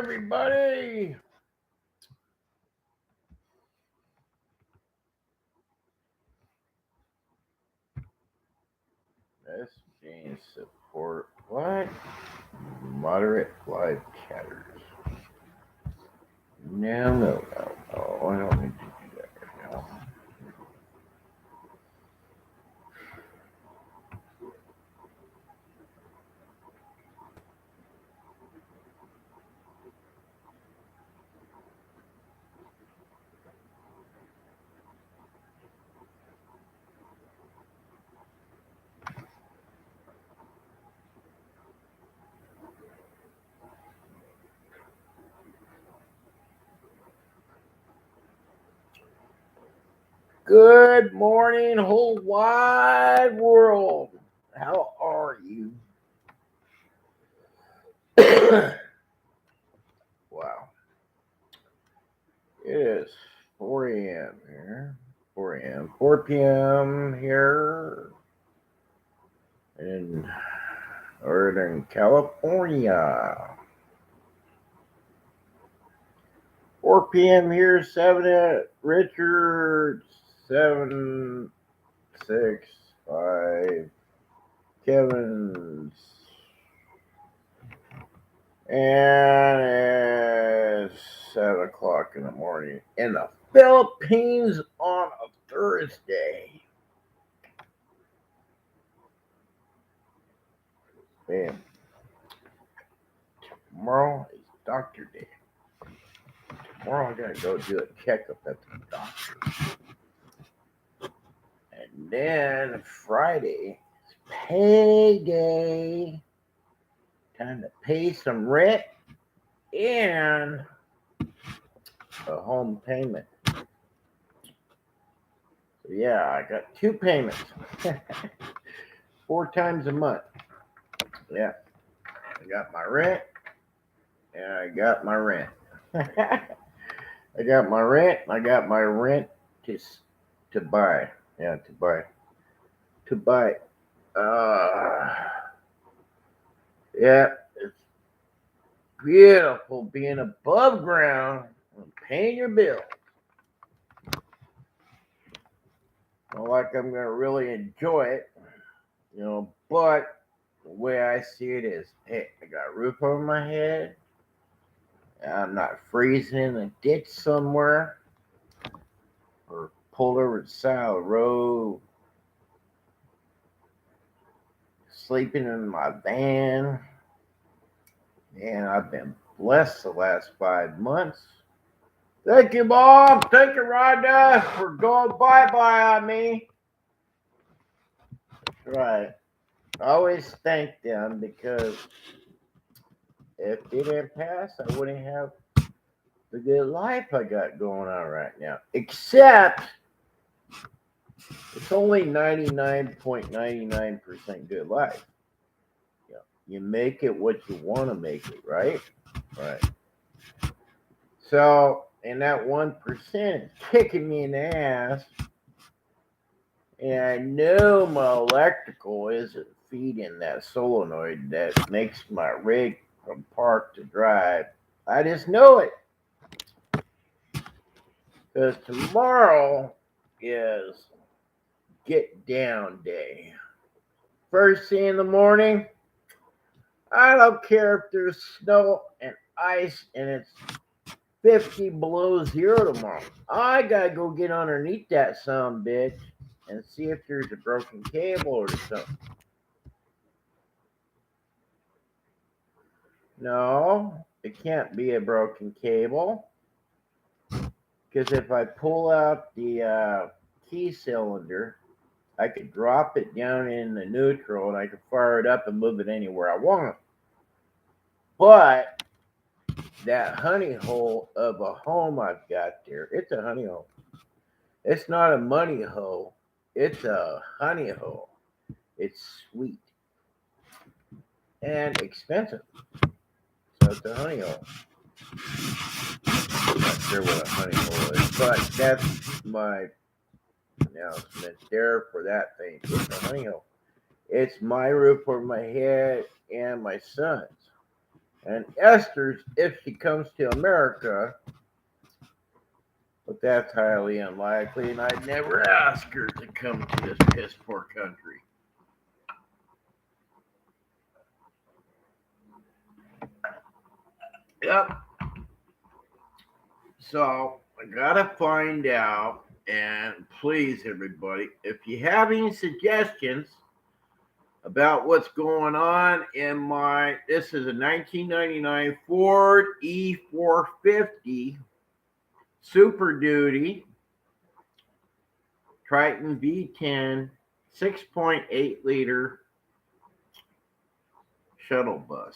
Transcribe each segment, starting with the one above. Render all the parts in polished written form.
everybody. Messaging support. What? Moderate live chatters. No. I don't need to do that right now. Good morning, whole wide world. How are you? Wow. It is 4 a.m. here. 4 a.m. 4 p.m. here in Northern California. 4 p.m. here, 7 at Richard, 7, 6, 5, Kevin's, and it's 7 o'clock in the morning in the Philippines on a Thursday. Man, tomorrow is Doctor Day. Tomorrow I gotta go do a checkup at the doctor. And then Friday is payday. Time to pay some rent and a home payment. So yeah, I got 2 payments. 4 times a month. Yeah. I got my rent and I got my rent. I got my rent. I got my rent to buy. Yeah, to buy. To buy. Yeah, it's beautiful being above ground and paying your bill. Not like I'm gonna really enjoy it, but the way I see it is, hey, I got a roof over my head. I'm not freezing in a ditch somewhere or pulled over the side of the road, sleeping in my van. And I've been blessed the last 5 months. Thank you, Mom. Thank you, Rhonda, for going bye-bye on me. That's right. I always thank them because if they didn't pass, I wouldn't have the good life I got going on right now. Except it's only 99.99% good life. You make it what you want to make it, right? Right. So, and that 1% is kicking me in the ass. And I know my electrical isn't feeding that solenoid that makes my rig from park to drive. I just know it. Because tomorrow is get down day. First thing in the morning, I don't care if there's snow and ice and it's 50 below zero tomorrow. I gotta go get underneath that son bitch and see if there's a broken cable or something. No, it can't be a broken cable. Because if I pull out the key cylinder, I could drop it down in the neutral and I could fire it up and move it anywhere I want. But that honey hole of a home I've got there, it's a honey hole. It's not a money hole. It's a honey hole. It's sweet and expensive. So it's a honey hole. I'm not sure what a honey hole is, but that's my announcement there for that thing. It's a honey hole. It's my roof over my head and my son's. And Esther's if she comes to America, but that's highly unlikely, and I'd never ask her to come to this piss poor country. Yep. So I gotta find out, and please, everybody, if you have any suggestions about what's going on in my, this is a 1999 Ford E450 Super Duty Triton V10 6.8 liter shuttle bus.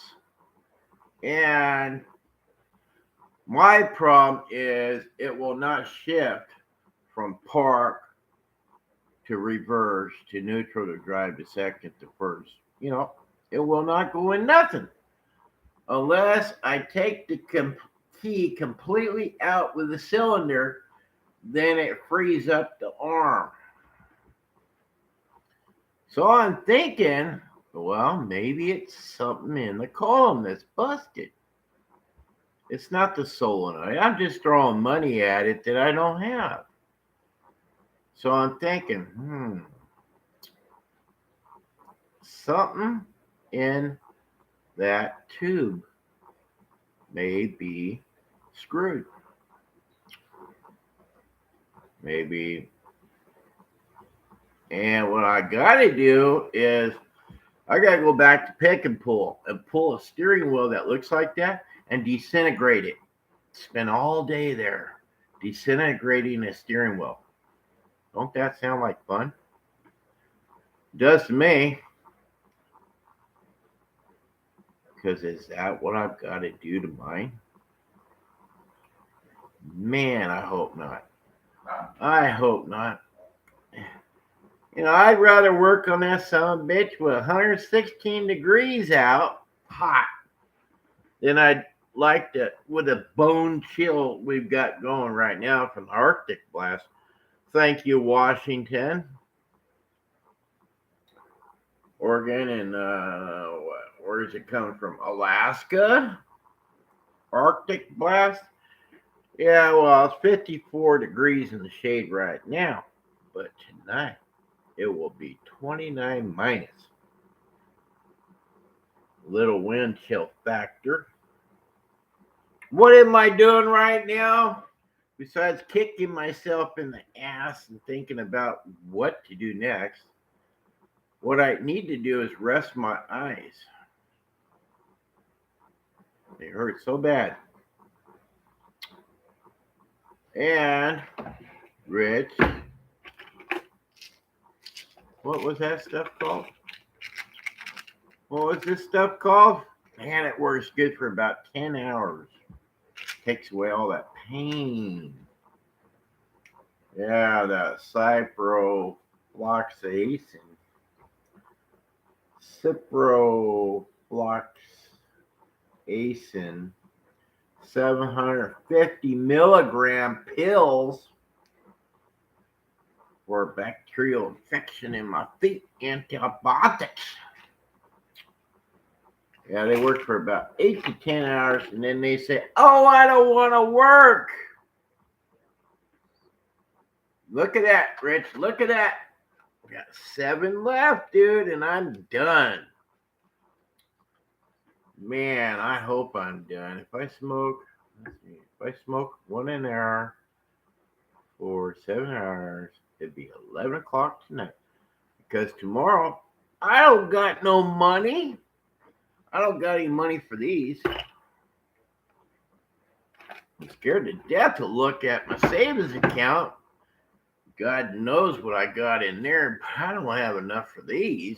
And my problem is it will not shift from park to reverse to neutral to drive to second to first. It will not go in nothing unless I take the key completely out with the cylinder. Then it frees up the arm. So I'm thinking, well, maybe it's something in the column that's busted. It's not the solenoid. I'm just throwing money at it that I don't have. So I'm thinking, something in that tube may be screwed. Maybe. And what I got to do is I got to go back to pick and pull a steering wheel that looks like that and disintegrate it. Spend all day there disintegrating a steering wheel. Don't that sound like fun? It does to me. Because is that what I've got to do to mine? Man, I hope not. I hope not. I'd rather work on that son of a bitch with 116 degrees out, hot, than I'd like to with a bone chill we've got going right now from the Arctic blast. Thank you, Washington, Oregon, and where is it coming from? Alaska? Arctic blast? Yeah, well, it's 54 degrees in the shade right now, but tonight it will be 29 minus. Little wind chill factor. What am I doing right now? Besides kicking myself in the ass and thinking about what to do next, what I need to do is rest my eyes. They hurt so bad. And, Rich, what was that stuff called? What was this stuff called? Man, it works good for about 10 hours. Takes away all that pain. Yeah, that ciprofloxacin. Ciprofloxacin. 750 milligram pills for bacterial infection in my feet. Antibiotics. Yeah, they work for about 8 to 10 hours, and then they say, oh, I don't want to work. Look at that, Rich. Look at that. I got 7 left, dude, and I'm done. Man, I hope I'm done. If I smoke one an hour for 7 hours, it'd be 11 o'clock tonight. Because tomorrow, I don't got no money. I don't got any money for these. I'm scared to death to look at my savings account. God knows what I got in there, but I don't have enough for these.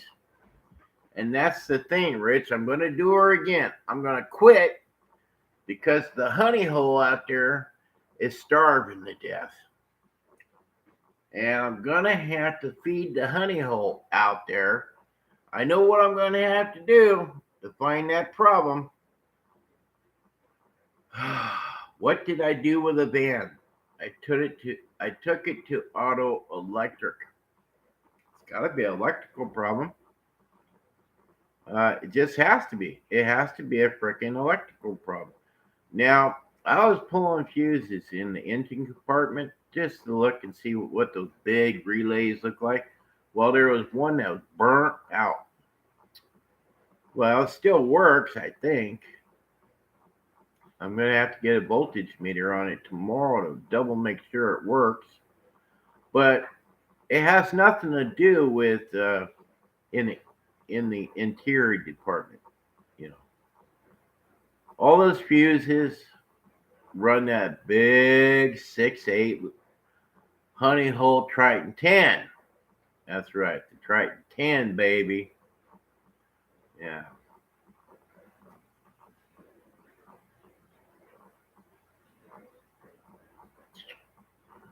And that's the thing, Rich. I'm going to do her again. I'm going to quit because the honey hole out there is starving to death. And I'm going to have to feed the honey hole out there. I know what I'm going to have to do to find that problem. What did I do with the van? I took it to auto electric. It's got to be an electrical problem. It just has to be. It has to be a freaking electrical problem. Now, I was pulling fuses in the engine compartment just to look and see what those big relays look like. Well, there was one that was burnt out. Well, it still works, I think. I'm going to have to get a voltage meter on it tomorrow to double make sure it works. But it has nothing to do with in the, in the interior department. You know, all those fuses run that big 6/8 honey hole Triton 10. That's right, the Triton 10, baby. Yeah.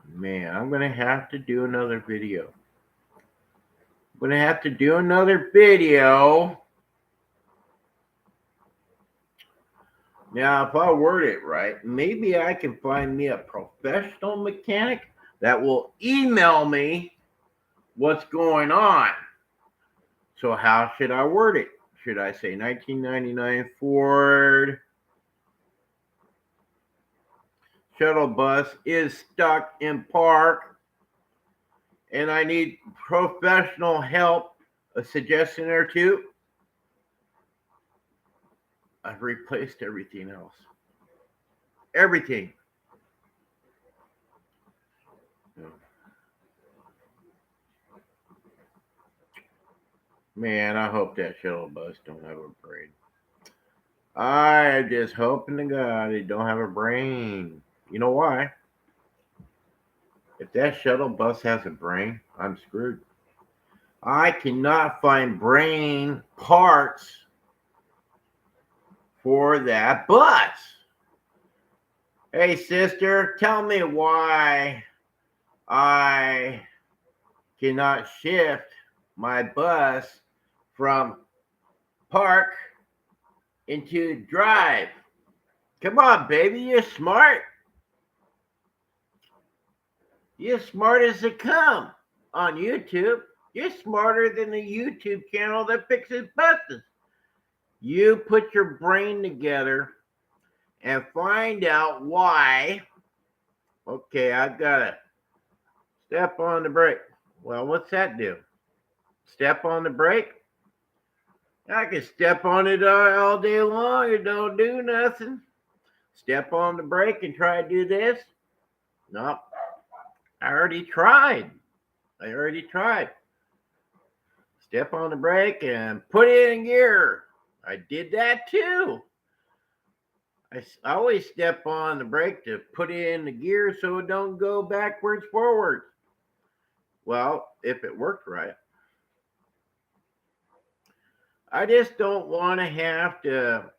Man, I'm going to have to do another video. I'm going to have to do another video. Now, if I word it right, maybe I can find me a professional mechanic that will email me what's going on. So, how should I word it? Should I say 1999 Ford shuttle bus is stuck in park and I need professional help, a suggestion or two? I've replaced everything else. Everything. Man, I hope that shuttle bus don't have a brain. I just hoping to God it don't have a brain. You know why? If that shuttle bus has a brain, I'm screwed. I cannot find brain parts for that bus. Hey, sister, tell me why I cannot shift my bus from park into drive. Come on, baby, you're smart. You're smart as they come on YouTube. You're smarter than the YouTube channel that fixes buses. You put your brain together and find out why. Okay, I've got to step on the brake. Well, what's that do? Step on the brake? I can step on it all day long. It don't do nothing. Step on the brake and try to do this? Nope. I already tried. Step on the brake and put it in gear. I did that too. I always step on the brake to put it in the gear so it don't go backwards, forwards. Well, if it worked right. I just don't want to have to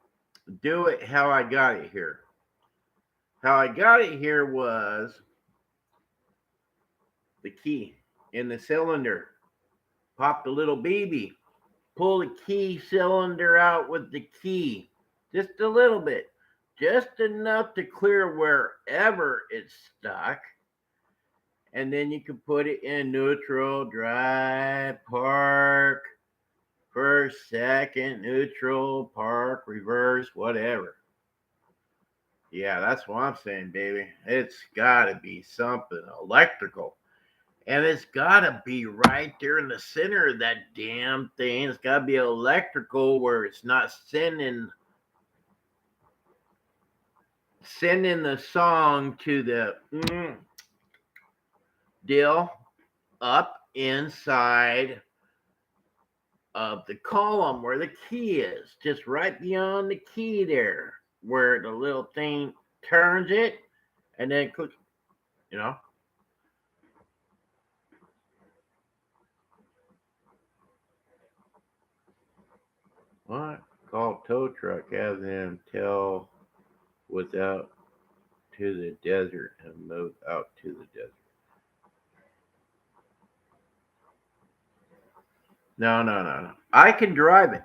do it how I got it here. How I got it here was the key in the cylinder. Pop the little baby. Pull the key cylinder out with the key. Just a little bit. Just enough to clear wherever it's stuck. And then you can put it in neutral, drive, park, first, second, neutral, park, reverse, whatever. Yeah, that's what I'm saying, baby. It's got to be something electrical. And it's got to be right there in the center of that damn thing. It's got to be electrical where it's not sending the song to the deal up inside of the column where the key is, just right beyond the key there, where the little thing turns it and then clicks, you know. What? Call tow truck, have them tell without to the desert and move out to the desert. No. I can drive it.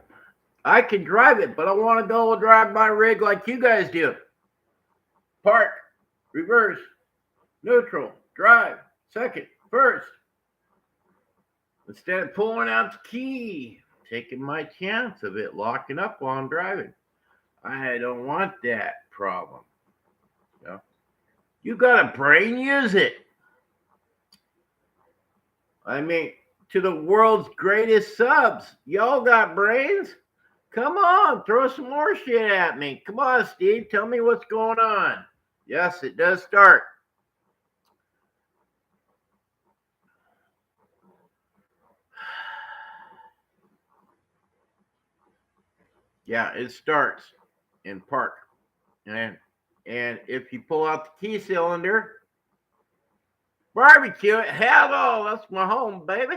But I want to go drive my rig like you guys do. Park, reverse, neutral, drive, second, first. Instead of pulling out the key taking my chance of it locking up while I'm driving. I don't want that problem. You know? You got a brain, use it. I mean, to the world's greatest subs, y'all got brains? Come on, throw some more shit at me. Come on, Steve, tell me what's going on. Yes, it does start. Yeah, it starts in park. And if you pull out the key cylinder, barbecue it, hello, that's my home, baby.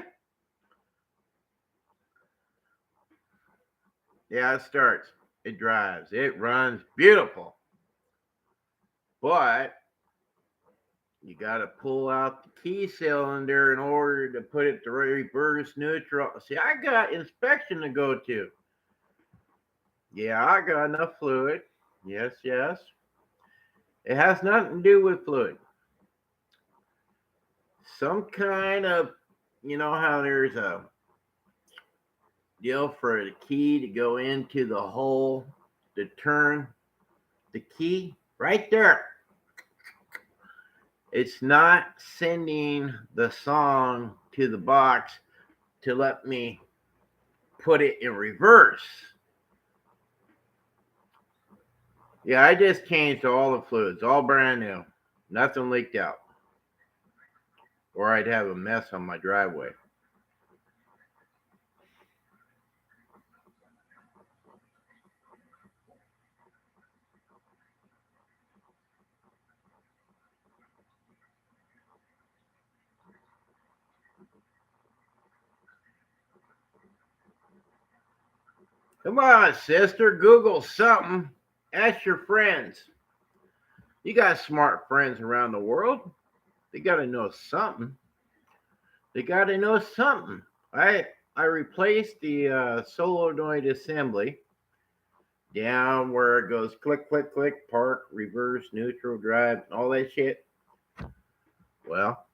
Yeah, it starts. It drives. It runs beautiful. But you got to pull out the key cylinder in order to put it to reverse neutral. See, I got inspection to go to. Yeah, I got enough fluid. Yes, yes. It has nothing to do with fluid. Some kind of, you know how there's a deal for the key to go into the hole to turn the key right there. It's not sending the song to the box to let me put it in reverse. Yeah, I just changed all the fluids, all brand new. Nothing leaked out. Or I'd have a mess on my driveway. Come on, sister, Google something. Ask your friends. You got smart friends around the world. They got to know something. They got to know something. I replaced the solenoid assembly down where it goes click, click, click, park, reverse, neutral, drive, all that shit. Well,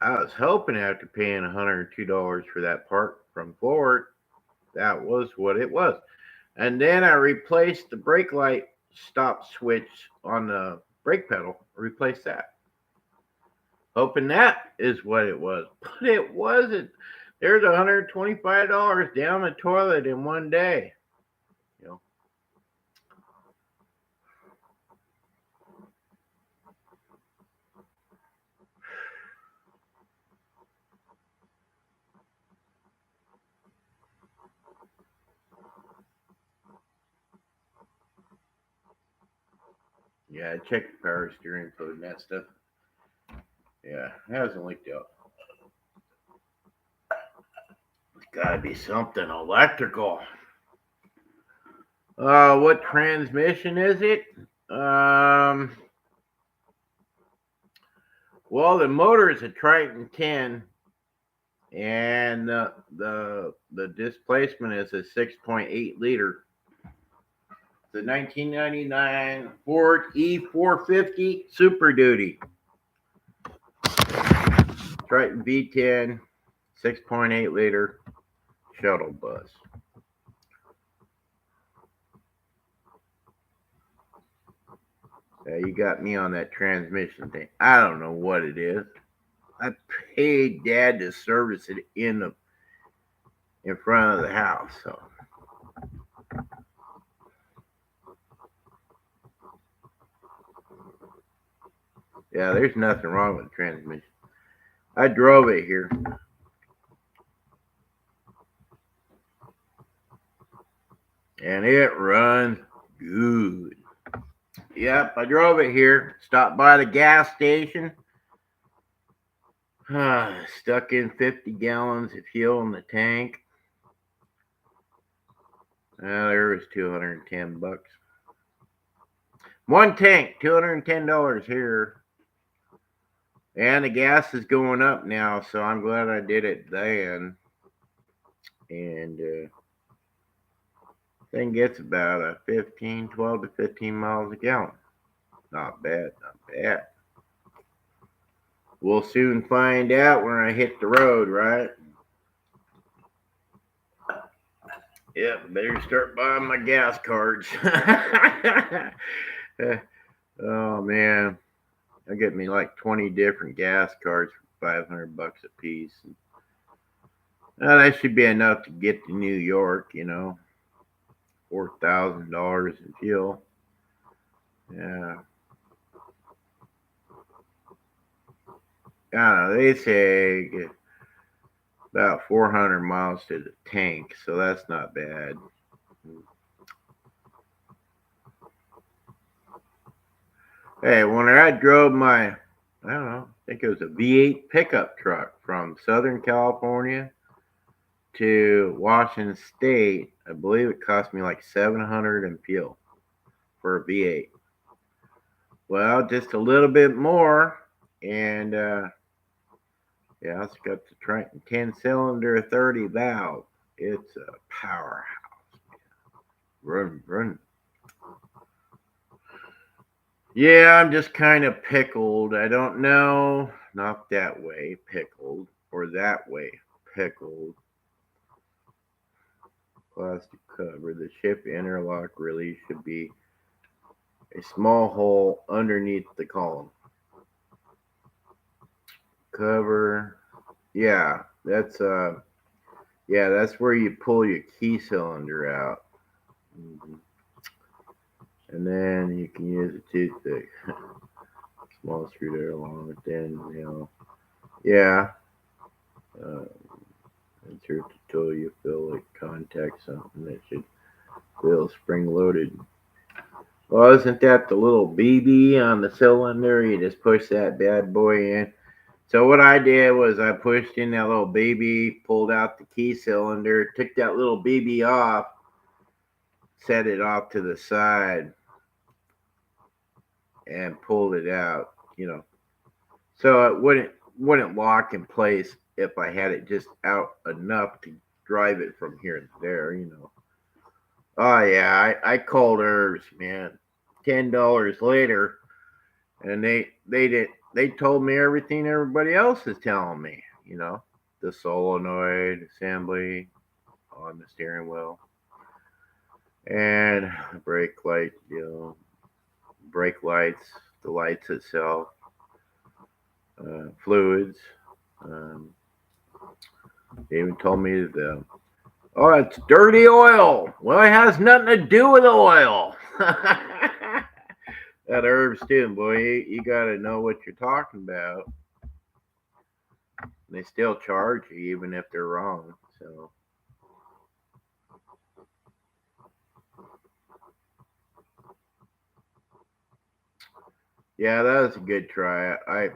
I was hoping after paying $102 for that part from Ford, that was what it was. And then I replaced the brake light stop switch on the brake pedal, replaced that. Hoping that is what it was. But it wasn't. There's $125 down the toilet in one day. You know. Yeah, I checked the power steering fluid and that stuff. Yeah, it hasn't leaked out. It's gotta be something electrical. What transmission is it? Well, the motor is a Triton 10, and the displacement is a 6.8 liter. The 1999 Ford E450 Super Duty. Triton V10, 6.8 liter shuttle bus. You got me on that transmission thing. I don't know what it is. I paid Dad to service it in front of the house. So yeah, there's nothing wrong with the transmission. I drove it here. And it runs good. Yep, I drove it here. Stopped by the gas station. Stuck in 50 gallons of fuel in the tank. There was $210. One tank, $210 here. And the gas is going up now, so I'm glad I did it then. And thing gets about a 12 to 15 miles a gallon. Not bad, not bad. We'll soon find out when I hit the road, right? Yep, better start buying my gas cards. Oh man, I get me like 20 different gas cards for $500 a piece. That should be enough to get to New York, $4,000 in fuel. Yeah, I don't know. They say get about 400 miles to the tank, so that's not bad. Hey, when I drove I don't know, I think it was a V8 pickup truck from Southern California to Washington State, I believe it cost me like 700 in fuel for a V8. Well, just a little bit more, and yeah, it's got the Triton 10 cylinder 30 valve. It's a powerhouse. Run, run. Yeah, I'm just kind of pickled. I don't know. Not that way pickled or that way pickled. Plastic cover. The ship interlock really should be a small hole underneath the column. Cover. Yeah, that's where you pull your key cylinder out. Mm-hmm. And then you can use a toothpick. Small screwdriver along with yeah. Uh, insert the tool you feel like contact something that should feel spring loaded. Well, isn't that the little BB on the cylinder? You just push that bad boy in. So what I did was I pushed in that little BB, pulled out the key cylinder, took that little BB off, set it off to the side, and pulled it out. So it wouldn't lock in place if I had it just out enough to drive it from here to there. Oh yeah, I called hers, man. $10 later, and they told me everything everybody else is telling me. The solenoid assembly on the steering wheel and brake light, brake lights, the lights itself, fluids. Um, they even told me oh, it's dirty oil. Well, it has nothing to do with oil. That herbs too, boy. You got to know what you're talking about. They still charge you even if they're wrong. So yeah, that was a good try. I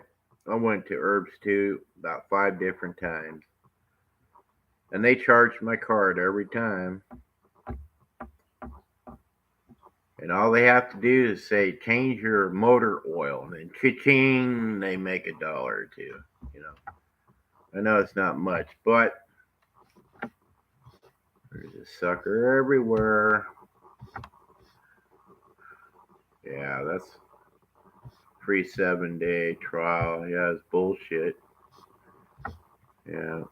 went to herbs too about 5 different times, and they charged my card every time. And all they have to do is say change your motor oil, and then cha-ching, they make $1 or two. You know, I know it's not much, but there's a sucker everywhere. Yeah, that's free 7-day trial. Yeah, it's bullshit. Yeah,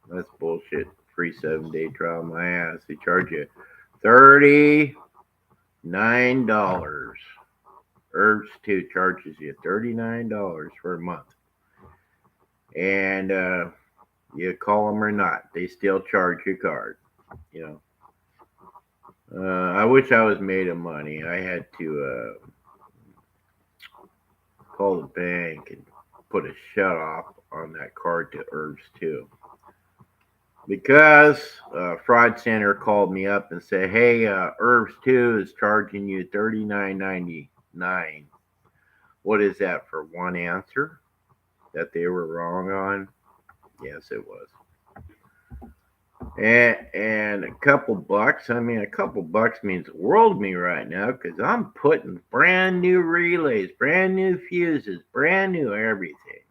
that's bullshit. Free 7-day trial, my ass. They charge you $39. Herbs 2 charges you $39 for a month. And you call them or not, they still charge your card. You know, I wish I was made of money. I had to call the bank and put a shut off on that card to herbs too. Because fraud center called me up and said, "Hey, herbs 2 is charging you $39.99. What is that for one answer that they were wrong on?" Yes, it was. And a couple bucks. I mean, a couple bucks means the world to me right now because I'm putting brand new relays, brand new fuses, brand new everything.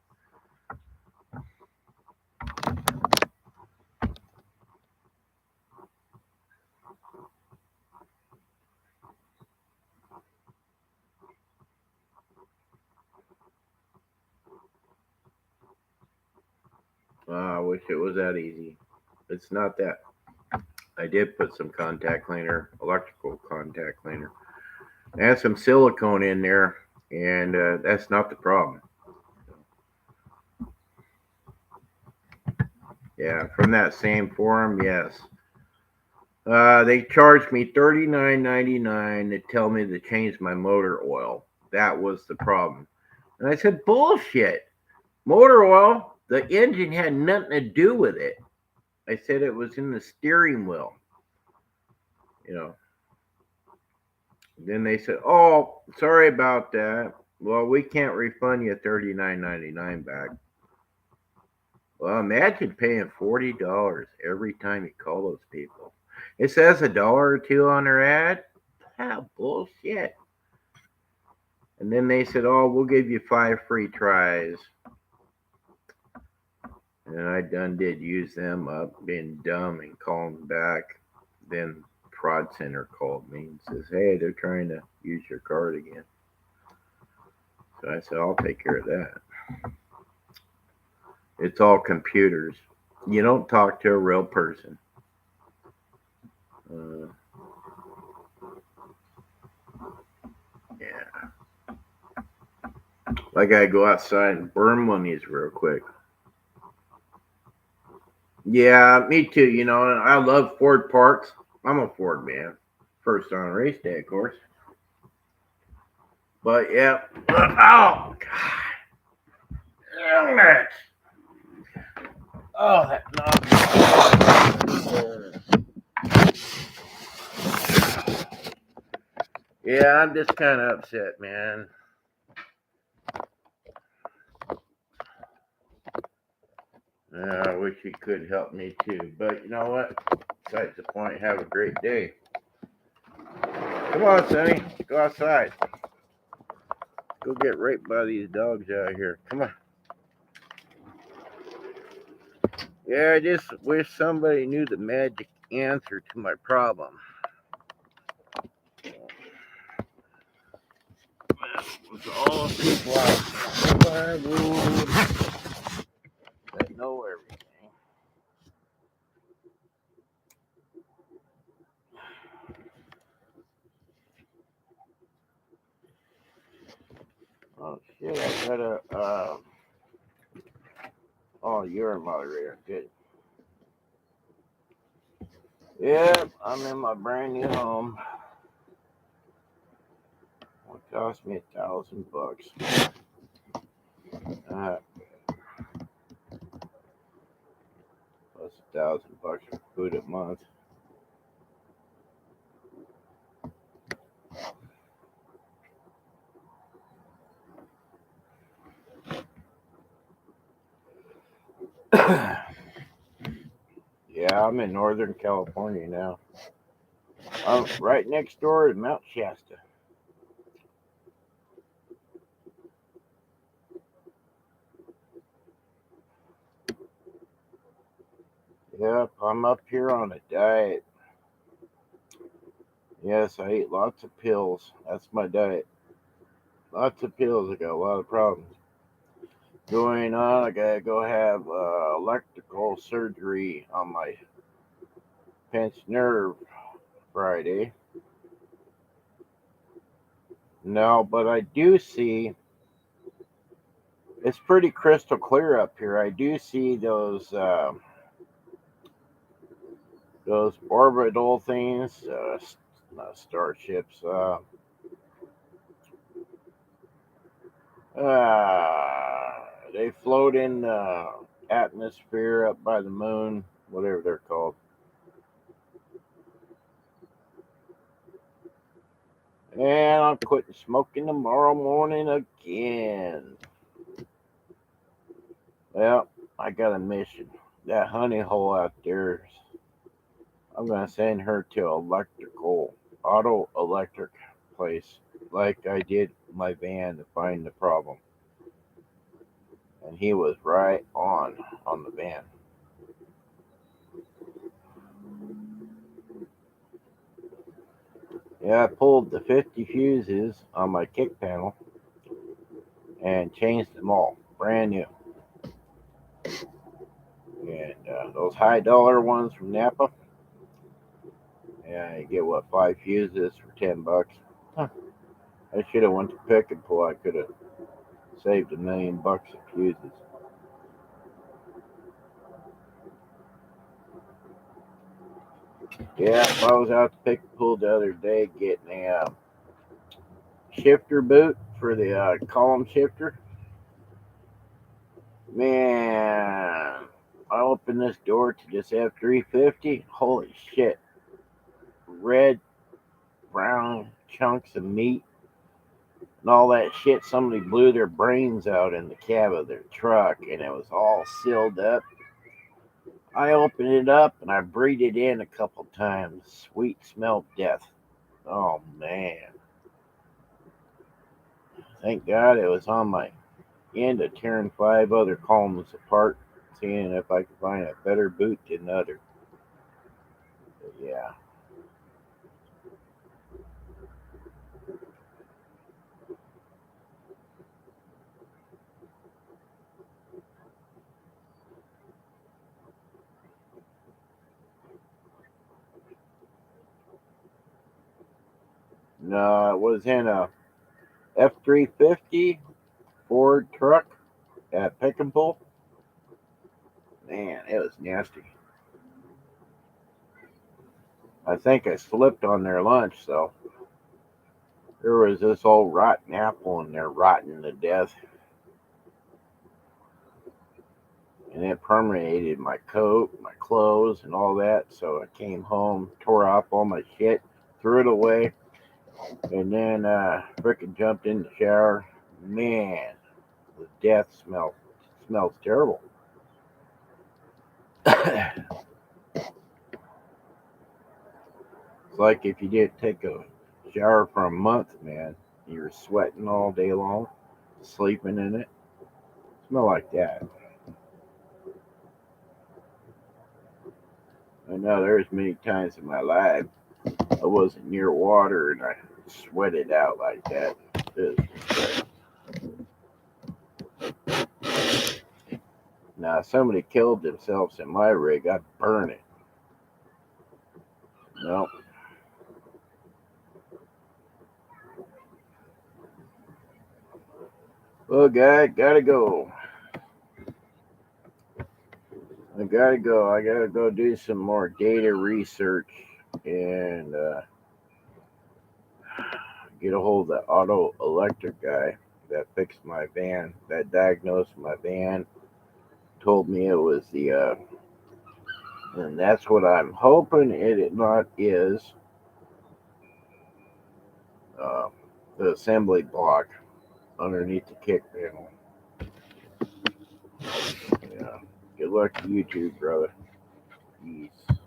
I wish it was that easy. It's not that. I did put some contact cleaner, electrical contact cleaner, and some silicone in there, and that's not the problem. Yeah, from that same forum, yes. They charged me $39.99 to tell me to change my motor oil. That was the problem. And I said, bullshit. Motor oil, the engine had nothing to do with it. I said it was in the steering wheel. You know. Then they said, oh, sorry about that. Well, we can't refund you $39.99 back. Well, imagine paying $40 every time you call those people. It says $1 or $2 on their ad. Ah, bullshit. And then they said, oh, we'll give you 5 free tries. And I done did use them up, being dumb and calling back. Then fraud center called me and says, hey, they're trying to use your card again. So I said, I'll take care of that. It's all computers. You don't talk to a real person. Uh, yeah. I gotta go outside and burn one of these real quick. Yeah, me too. You know, I love Ford parts. I'm a Ford man. First on race day, of course. But yeah. Oh, God. Damn it. Oh, that knocked. Yeah, I'm just kind of upset, man. Yeah, I wish he could help me too. But you know what? Besides the point, have a great day. Come on, Sonny. Go outside. Go get raped by these dogs out here. Come on. Yeah, I just wish somebody knew the magic answer to my problem. With all the people out there, they know everything. Oh shit! I gotta. Oh, you're a moderator. Good. Yep, I'm in my brand new home. It cost me $1,000. Uh, Plus $1,000 for food a month. Yeah, I'm in Northern California now. I'm right next door to Mount Shasta. Yep, I'm up here on a diet. Yes, I eat lots of pills. That's my diet. Lots of pills. I got a lot of problems going on. I gotta go have electrical surgery on my pinched nerve Friday. No, but I do see it's pretty crystal clear up here. I do see those orbital things, not starships. They float in the atmosphere up by the moon, whatever they're called. And I'm quitting smoking tomorrow morning again. Well, I got a mission. That honey hole out there, I'm going to send her to auto electric place like I did my van to find the problem. And he was right on the van. Yeah, I pulled the 50 fuses on my kick panel and changed them all, brand new. And those high dollar ones from Napa, Yeah, you get what, 5 fuses for $10. Huh. I should have went to pick and pull. I could have saved $1,000,000 of fuses. Yeah, I was out to pick and pull the other day getting a shifter boot for the column shifter. Man, I opened this door to this F350. Holy shit. Red, brown chunks of meat and all that shit. Somebody blew their brains out in the cab of their truck and it was all sealed up. I opened it up and I breathed it in a couple times. Sweet smell of death. Oh man. Thank God it was on my end of tearing 5 other columns apart, seeing if I could find a better boot than the other. But yeah. No, it was in a F350 Ford truck at Pick and Pull. Man, it was nasty. I think I slipped on their lunch, so there was this old rotten apple in there rotting to death. And it permeated my coat, my clothes, and all that. So I came home, tore off all my shit, threw it away, and then frickin' jumped in the shower. Man, the death smells terrible. It's like if you didn't take a shower for a month, man. You were sweating all day long, sleeping in it. Smell like that. I know there's many times in my life I wasn't near water and I sweated out like that. Now, if somebody killed themselves in my rig, I'd burn it. No. Well, guy, gotta go. I gotta go. I gotta go do some more data research and get a hold of the auto electric guy that fixed my van, that diagnosed my van. Told me it was and that's what I'm hoping it not is, uh, the assembly block underneath the kick panel. Yeah. Good luck to you too, brother. Peace.